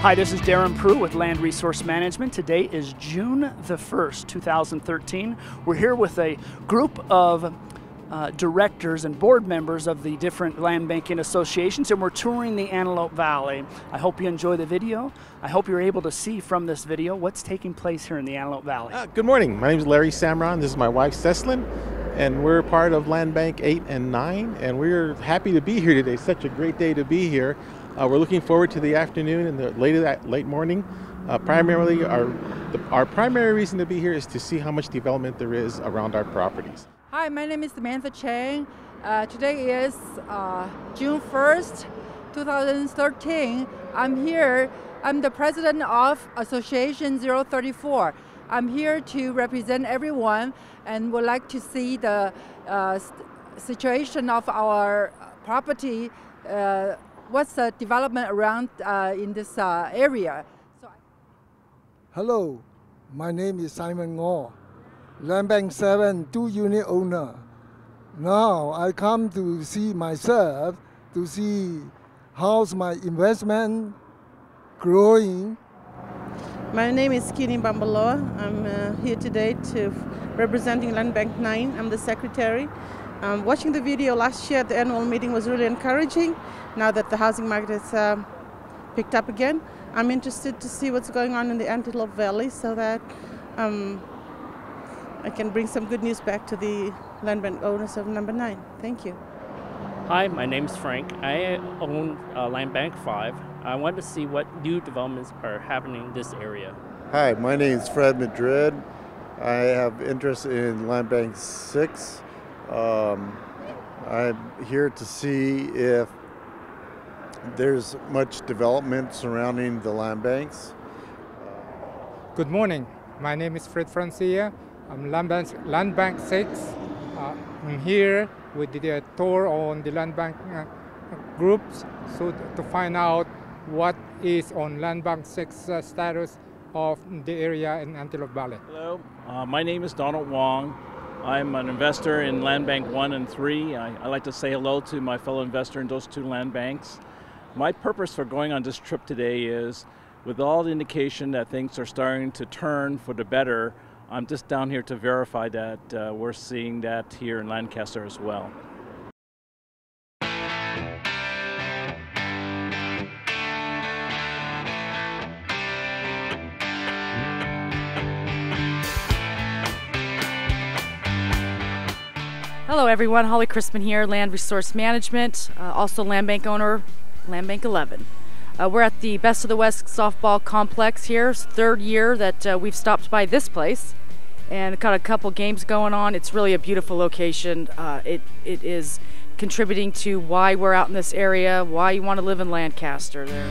Hi, this is Darren Prue with Land Resource Management. Today is June the 1st, 2013. We're here with a group of directors and board members of the different land banking associations, and we're touring the Antelope Valley. I hope you enjoy the video. I hope you're able to see from this video what's taking place here in the Antelope Valley. Good morning. My name is Larry Samron. This is my wife, Cecilyn, and we're part of Land Bank 8 and 9, and we're happy to be here today. It's such a great day to be here. We're looking forward to the afternoon and the late morning. Primarily, our primary reason to be here is to see how much development there is around our properties. Hi, my name is Samantha Chang. Today is June 1st, 2013. I'm here. I'm the president of Association 034. I'm here to represent everyone and would like to see the situation of our property. What's the development around in this area? Hello, my name is Simon Ngor, Land Bank 7 2-unit owner. Now I come to see myself, to see how's my investment growing. My name is Kini Bambaloa. I'm here today representing Land Bank 9. I'm the secretary. Watching the video last year at the annual meeting was really encouraging. Now that the housing market has picked up again, I'm interested to see what's going on in the Antelope Valley so that I can bring some good news back to the land bank owners of number 9. Thank you. Hi, my name is Frank. I own Land Bank 5. I want to see what new developments are happening in this area. Hi, my name is Fred Madrid. I have interest in Land Bank 6. I'm here to see if there's much development surrounding the land banks. Good morning. My name is Fred Francia. I'm Land Bank 6. I'm here with the tour on the land bank groups to find out what is on Land Bank 6 status of the area in Antelope Valley. Hello, my name is Donald Wong. I'm an investor in Land Bank 1 and 3. I like to say hello to my fellow investor in those two land banks. My purpose for going on this trip today is, with all the indication that things are starting to turn for the better, I'm just down here to verify that we're seeing that here in Lancaster as well. Hello everyone, Holly Crispin here, Land Resource Management, also Land Bank owner, Land Bank 11. We're at the Best of the West softball complex here. It's the third year that we've stopped by this place and got a couple games going on. It's really a beautiful location. It is contributing to why we're out in this area, why you want to live in Lancaster there.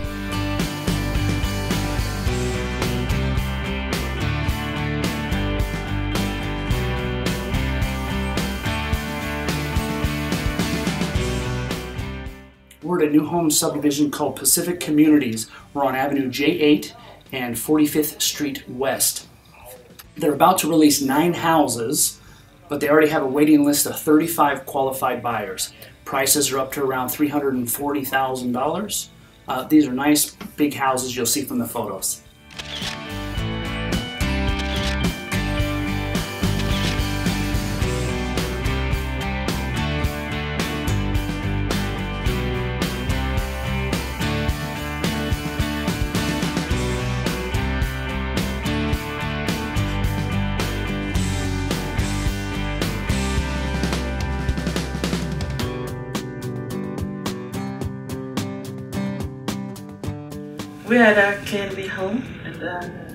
We're at a new home subdivision called Pacific Communities. We're on Avenue J8 and 45th Street West. They're about to release 9 houses, but they already have a waiting list of 35 qualified buyers. Prices are up to around $340,000. These are nice big houses you'll see from the photos. We are at a K&B home in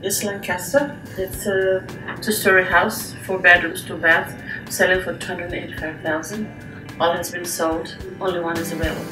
East Lancaster. It's a 2-story house, 4 bedrooms, 2 baths, selling for $285,000. All has been sold, only one is available.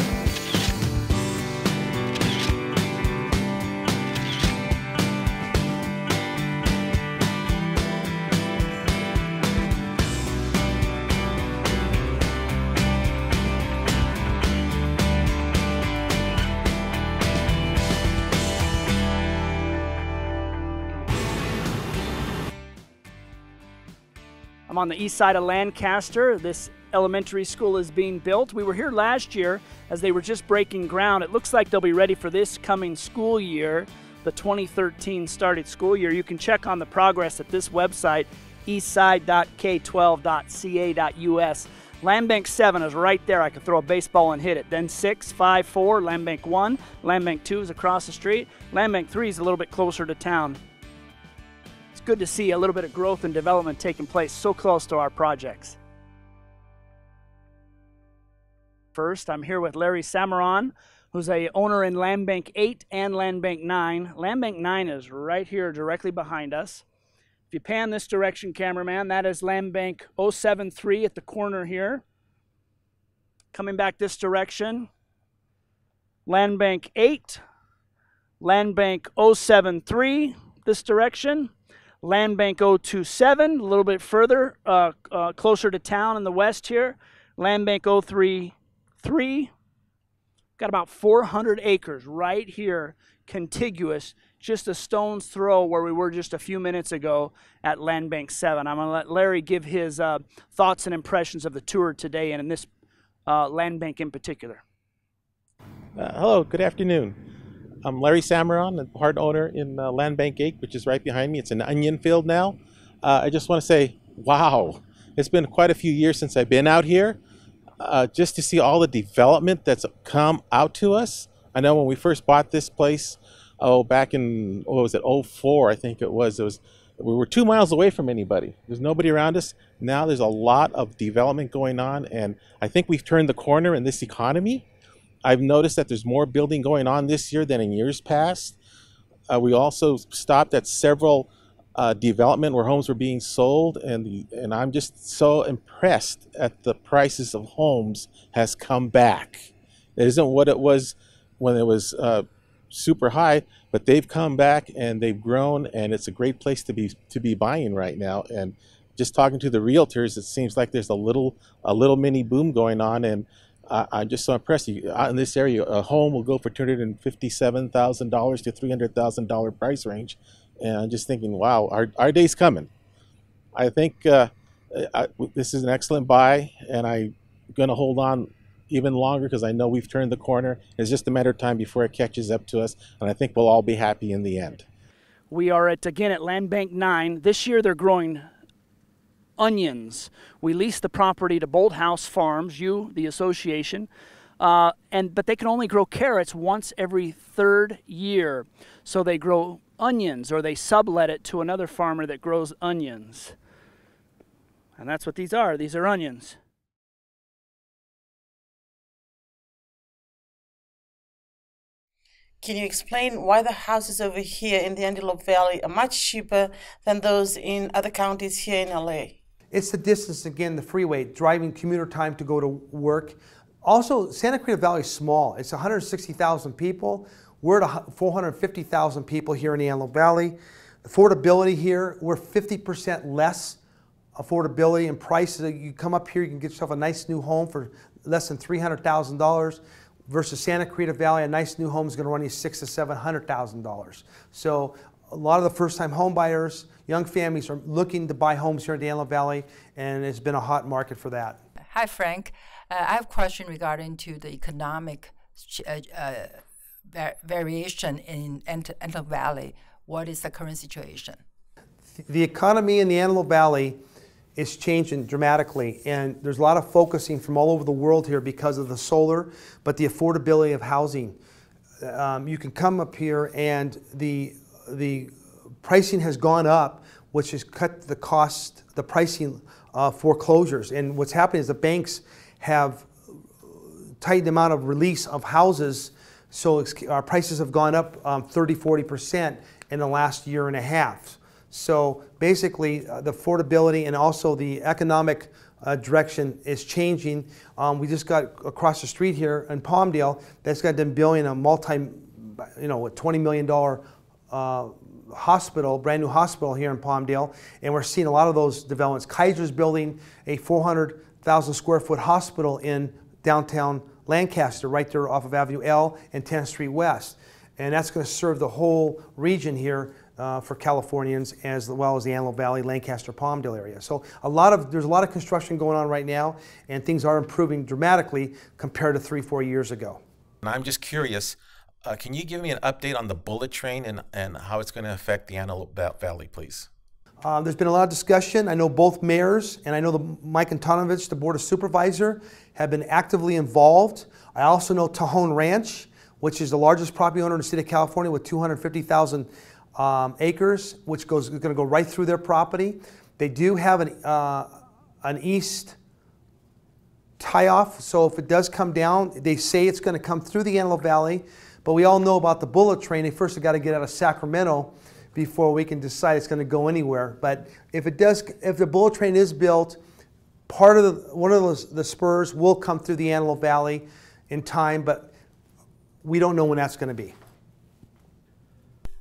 I'm on the east side of Lancaster. This elementary school is being built. We were here last year as they were just breaking ground. It looks like they'll be ready for this coming school year. the 2013 started school year. You can check on the progress at this website, eastside.k12.ca.us. Land Bank 7 is right there. I could throw a baseball and hit it. Then 6, 5, 4, Land Bank 1. Land Bank 2 is across the street. Land Bank 3 is a little bit closer to town. It's good to see a little bit of growth and development taking place so close to our projects. First, I'm here with Larry Samaron, who's a owner in Land Bank 8 and Land Bank 9. Land Bank 9 is right here directly behind us. If you pan this direction, cameraman, that is Land Bank 073 at the corner here. Coming back this direction, Land Bank 8, Land Bank 073 this direction, Land Bank 027 a little bit further, closer to town in the west here, Land Bank 033. Got about 400 acres right here, contiguous, just a stone's throw where we were just a few minutes ago at Land Bank 7. I'm going to let Larry give his thoughts and impressions of the tour today and in this land bank in particular. Hello, good afternoon. I'm Larry Samaron, a part owner in Land Bank 8, which is right behind me. It's an onion field now. I just want to say, wow, it's been quite a few years since I've been out here. Just to see all the development that's come out to us. I know when we first bought this place, back in, what was it, 04, I think it was, we were 2 miles away from anybody. There's nobody around us. Now there's a lot of development going on, and I think we've turned the corner in this economy. I've noticed that there's more building going on this year than in years past. We also stopped at several development where homes were being sold, and I'm just so impressed at the prices of homes has come back. It isn't what it was when it was super high, but they've come back and they've grown, and it's a great place to be buying right now. And just talking to the realtors, it seems like there's a little mini boom going on, and I'm just so impressed. Out in this area, a home will go for $257,000 to $300,000 price range, and I'm just thinking, wow, our day's coming. I think this is an excellent buy, and I'm going to hold on even longer because I know we've turned the corner. It's just a matter of time before it catches up to us, and I think we'll all be happy in the end. We are again at Land Bank 9. This year they're growing onions. We lease the property to Bolt House Farms, the association, but they can only grow carrots once every 3rd year. So they grow onions, or they sublet it to another farmer that grows onions. And that's what these are. These are onions. Can you explain why the houses over here in the Antelope Valley are much cheaper than those in other counties here in LA? It's the distance, again, the freeway, driving commuter time to go to work. Also, Santa Cruz Valley is small. It's 160,000 people. We're at 450,000 people here in the Antelope Valley. Affordability here, we're 50% less affordability and prices. You come up here, you can get yourself a nice new home for less than $300,000. Versus Santa Cruz Valley, a nice new home is going to run you $600,000 to $700,000. So a lot of the first-time home buyers, young families are looking to buy homes here in the Antelope Valley, and it's been a hot market for that. Hi, Frank. I have a question regarding to the economic variation in Antelope Valley. What is the current situation? The economy in the Antelope Valley is changing dramatically, and there's a lot of focusing from all over the world here because of the solar, but the affordability of housing. You can come up here and the pricing has gone up, which has cut the cost, the pricing foreclosures. And what's happening is the banks have tightened the amount of release of houses, so our prices have gone up 30–40% in the last year and a half. So basically, the affordability and also the economic direction is changing. We just got across the street here in Palmdale that's got them building a $20 million hospital, brand new hospital here in Palmdale, and we're seeing a lot of those developments. Kaiser's building a 400,000 square foot hospital in downtown Lancaster, right there off of Avenue L and 10th Street West, and that's going to serve the whole region here for Californians, as well as the Antelope Valley, Lancaster, Palmdale area. So there's a lot of construction going on right now, and things are improving dramatically compared to 3–4 years ago. And I'm just curious, Can you give me an update on the bullet train and how it's going to affect the Antelope Valley, please? There's been a lot of discussion. I know both mayors and I know Mike Antonovich, the Board of Supervisor, have been actively involved. I also know Tajon Ranch, which is the largest property owner in the state of California with 250,000 acres, which is going to go right through their property. They do have an east tie-off, so if it does come down, they say it's going to come through the Antelope Valley, but we all know about the bullet train. They first have got to get out of Sacramento before we can decide it's going to go anywhere. But if the bullet train is built, one of the spurs will come through the Antelope Valley in time, but we don't know when that's going to be.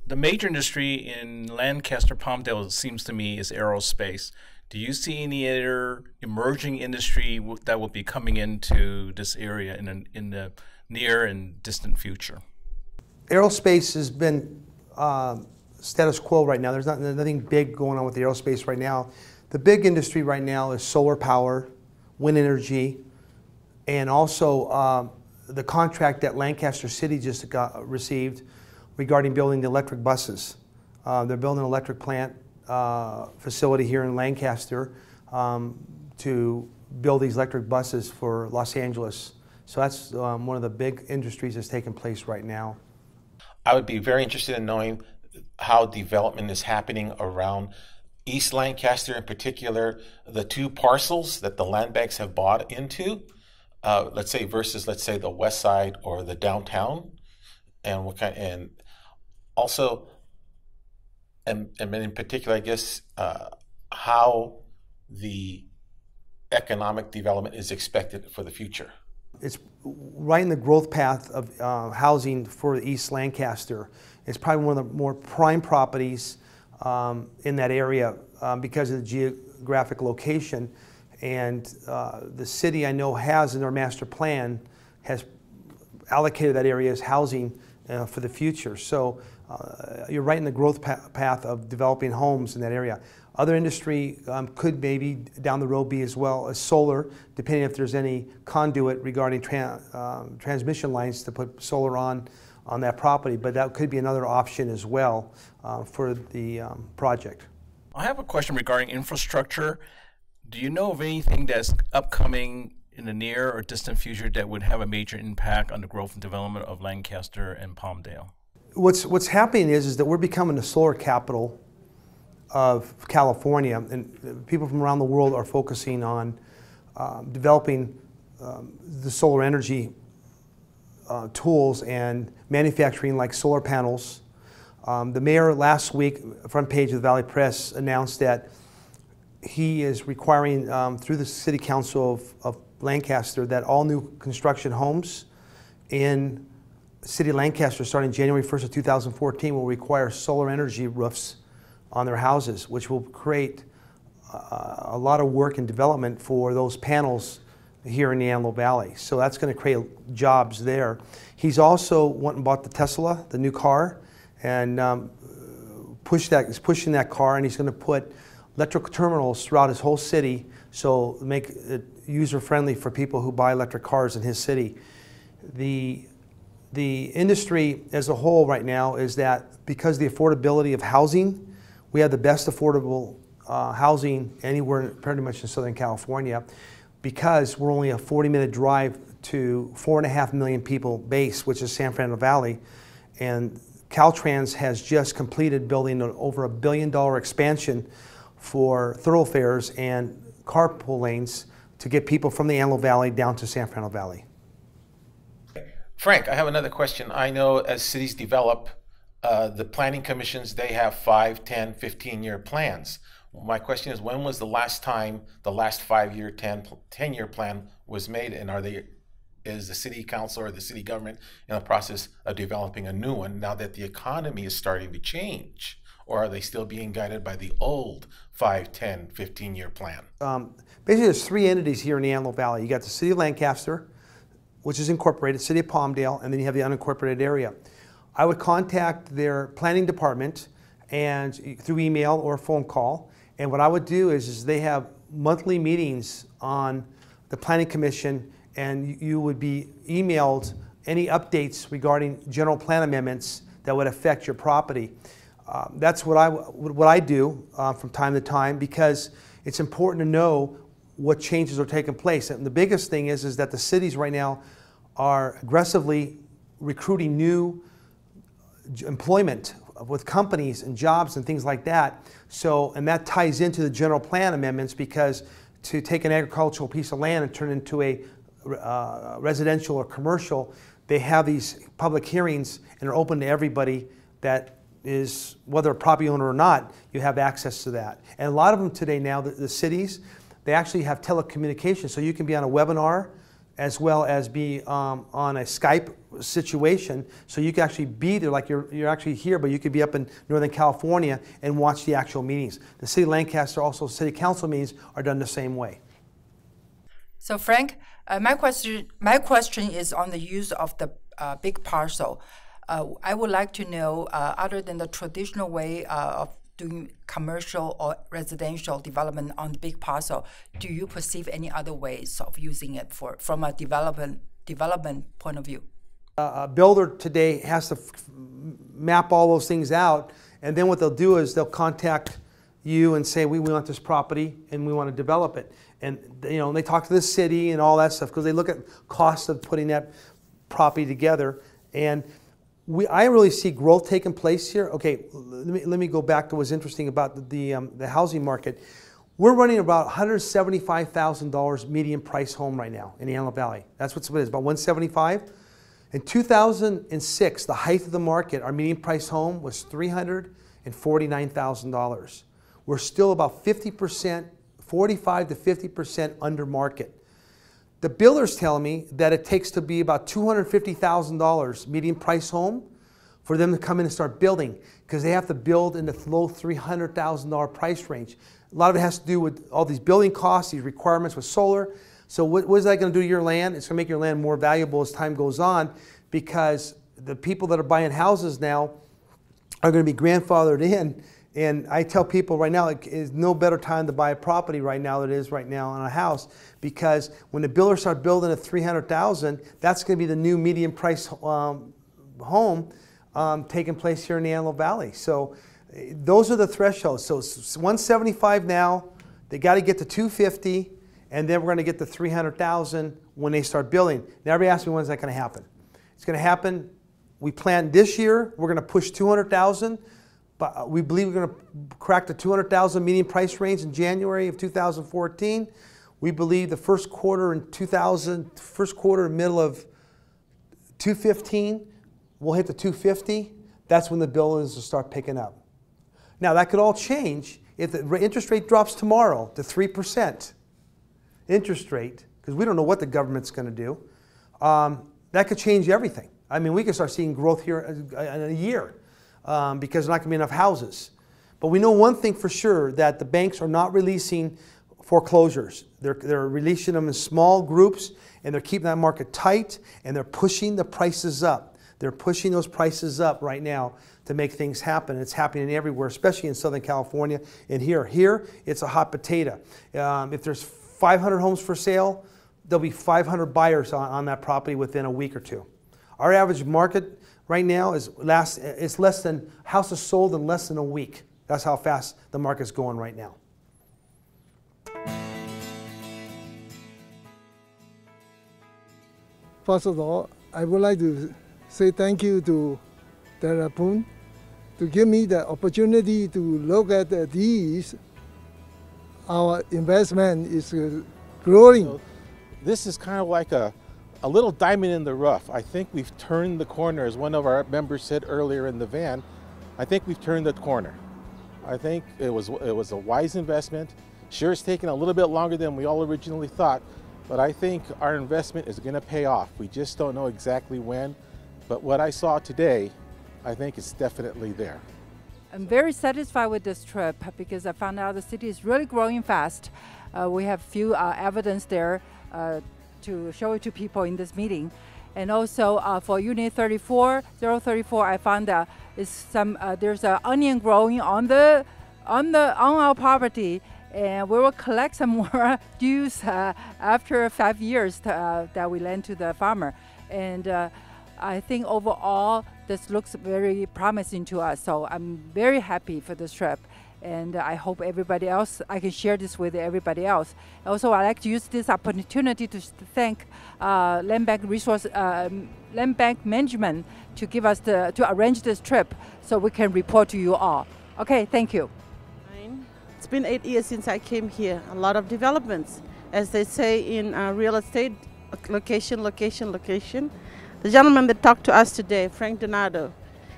The major industry in Lancaster, Palmdale, seems to me, is aerospace. Do you see any other emerging industry that will be coming into this area in the near and distant future? Aerospace has been status quo right now. There's nothing big going on with the aerospace right now. The big industry right now is solar power, wind energy, and also the contract that Lancaster City just received regarding building the electric buses. They're building an electric plant facility here in Lancaster to build these electric buses for Los Angeles. So that's one of the big industries that's taking place right now. I would be very interested in knowing how development is happening around East Lancaster, in particular, the two parcels that the land banks have bought into, let's say versus, let's say, the west side or the downtown, and what kind, and also, and in particular, I guess, how the economic development is expected for the future. It's right in the growth path of housing for East Lancaster. It's probably one of the more prime properties in that area because of the geographic location. And the city, I know, has in their master plan, has allocated that area as housing for the future. So you're right in the growth path of developing homes in that area. Other industry could maybe down the road be as well as solar, depending if there's any conduit regarding transmission lines to put solar on that property. But that could be another option as well for the project. I have a question regarding infrastructure. Do you know of anything that's upcoming in the near or distant future that would have a major impact on the growth and development of Lancaster and Palmdale? What's happening is that we're becoming the solar capital of California, and people from around the world are focusing on developing the solar energy tools and manufacturing like solar panels. The mayor last week, front page of the Valley Press, announced that he is requiring through the City Council of Lancaster that all new construction homes in City of Lancaster starting January 1st of 2014 will require solar energy roofs on their houses, which will create a lot of work and development for those panels here in the Antelope Valley. So that's going to create jobs there. He's also went and bought the Tesla, the new car, and he's pushing that car, and he's going to put electric terminals throughout his whole city, so make it user-friendly for people who buy electric cars in his city. The industry as a whole right now is that because of the affordability of housing, we have the best affordable housing anywhere pretty much in Southern California, because we're only a 40-minute drive to 4.5 million people base, which is San Fernando Valley, and Caltrans has just completed building an over $1 billion expansion for thoroughfares and carpool lanes to get people from the Antelope Valley down to San Fernando Valley. Frank, I have another question. I know as cities develop, the planning commissions, they have 5, 10, 15-year plans. My question is, when was the last time the last 5-year, 10-year plan was made, and is the city council or the city government in the process of developing a new one now that the economy is starting to change? Or are they still being guided by the old 5, 10, 15-year plan? Basically, there's 3 entities here in the Antelope Valley. You got the City of Lancaster, which is incorporated, City of Palmdale, and then you have the unincorporated area. I would contact their planning department and through email or phone call. And what I would do is they have monthly meetings on the planning commission, and you would be emailed any updates regarding general plan amendments that would affect your property. That's what I do from time to time, because it's important to know what changes are taking place. And the biggest thing is that the cities right now are aggressively recruiting new employment with companies and jobs and things like that. So, and that ties into the general plan amendments, because to take an agricultural piece of land and turn it into a residential or commercial, they have these public hearings and are open to everybody that is, whether a property owner or not, you have access to that. And a lot of them today now, the cities, they actually have telecommunications, so you can be on a webinar as well as be on a Skype situation, so you can actually be there, like you're actually here, but you could be up in Northern California and watch the actual meetings. The City of Lancaster, also city council meetings, are done the same way. So Frank, my question is on the use of the big parcel. I would like to know, other than the traditional way of doing commercial or residential development on the big parcel, do you perceive any other ways of using it from a development point of view? A builder today has to map all those things out, and then what they'll do is they'll contact you and say, we want this property and we want to develop it. And you know, they talk to the city and all that stuff, because they look at costs of putting that property together. And I really see growth taking place here. Okay, let me go back to what's interesting about the housing market. We're running about $175,000 median price home right now in the Antelope Valley. That's what it is, about $175,000. In 2006, the height of the market, our median price home was $349,000. We're still about 50%, 45 to 50% under market. The builders tell me that it takes to be about $250,000 median price home for them to come in and start building, because they have to build in the low $300,000 price range. A lot of it has to do with all these building costs, these requirements with solar. So what is that going to do to your land? It's going to make your land more valuable as time goes on, because the people that are buying houses now are going to be grandfathered in. And I tell people right now, it is no better time to buy a property right now than it is right now on a house, because when the builders start building at $300,000, that's going to be the new median price home taking place here in the Antelope Valley. So those are the thresholds. So it's 175 now, they got to get to 250, and then we're going to get to 300,000 when they start building. Now everybody asks me, when is that going to happen? It's going to happen, we plan this year, we're going to push 200,000. But we believe we're going to crack the 200,000 median price range in January of 2014. We believe the first quarter, middle of 2015, we'll hit the 250. That's when the buildings will start picking up. Now that could all change if the interest rate drops tomorrow to 3% interest rate, because we don't know what the government's going to do. That could change everything. I mean, we could start seeing growth here in a year. Because there's not going to be enough houses. But we know one thing for sure, that the banks are not releasing foreclosures. They're releasing them in small groups, and they're keeping that market tight, and they're pushing the prices up. They're pushing those prices up right now to make things happen. It's happening everywhere, especially in Southern California and here. Here, it's a hot potato. If there's 500 homes for sale, there'll be 500 buyers on that property within a week or two. Our average market right now is less than, houses sold in less than a week. That's how fast the market's going right now. First of all, I would like to say thank you to Terrapun to give me the opportunity to look at these. Our investment is growing. So this is kind of like a little diamond in the rough. I think we've turned the corner, as one of our members said earlier in the van. I think we've turned the corner. I think it was a wise investment. Sure, it's taken a little bit longer than we all originally thought, but I think our investment is going to pay off. We just don't know exactly when, but what I saw today, I think it's definitely there. I'm very satisfied with this trip because I found out the city is really growing fast. We have few evidence there to show it to people in this meeting. And also for Unit 034, I found that there's an onion growing on our property, and we will collect some more dues after 5 years that we lend to the farmer. And I think overall this looks very promising to us. So I'm very happy for this trip. And I hope everybody else, I can share this with everybody else. Also, I'd like to use this opportunity to thank Land Bank Management to give us to arrange this trip so we can report to you all. Okay, thank you. It's been 8 years since I came here. A lot of developments, as they say in real estate, location, location, location. The gentleman that talked to us today, Frank Donato,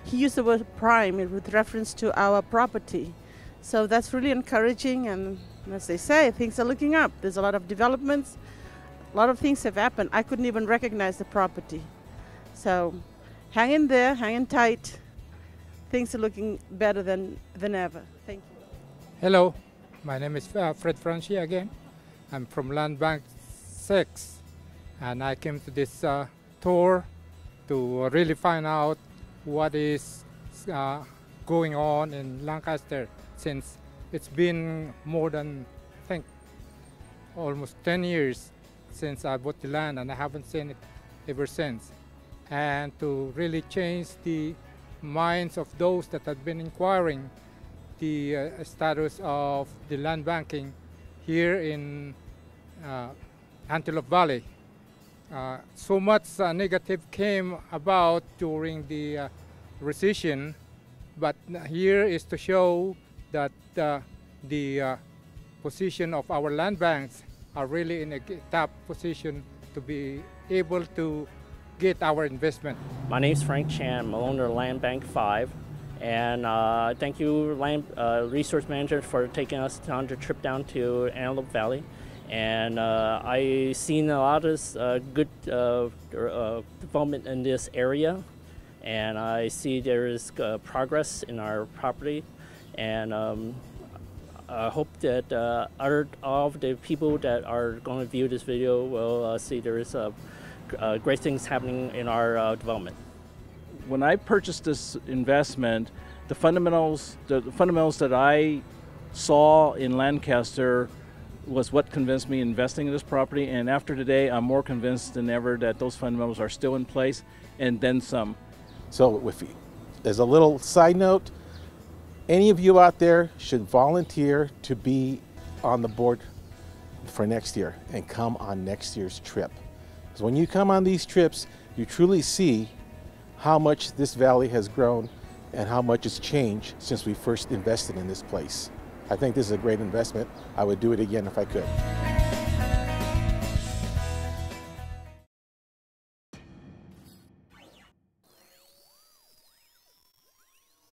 he used the word prime with reference to our property. So that's really encouraging, and as they say, things are looking up. There's a lot of developments, a lot of things have happened. I couldn't even recognize the property. So hang in there, hang in tight. Things are looking better than ever. Thank you. Hello, my name is Fred Francia again. I'm from Land Bank 6, and I came to this tour to really find out what is going on in Lancaster, since it's been more than, I think, almost 10 years since I bought the land, and I haven't seen it ever since. And to really change the minds of those that have been inquiring the status of the land banking here in Antelope Valley. So much negative came about during the recession, but here is to show that the position of our land banks are really in a top position to be able to get our investment. My name is Frank Chan. I'm owner of Land Bank 5. And thank you, Land Resource Manager, for taking us on the trip down to Antelope Valley. And I've seen a lot of good development in this area. And I see there is progress in our property. And I hope that all of the people that are going to view this video will see there is great things happening in our development. When I purchased this investment, the fundamentals that I saw in Lancaster was what convinced me investing in this property. And after today, I'm more convinced than ever that those fundamentals are still in place, and then some. So as a little side note, any of you out there should volunteer to be on the board for next year and come on next year's trip. Because when you come on these trips, you truly see how much this valley has grown and how much it's changed since we first invested in this place. I think this is a great investment. I would do it again if I could.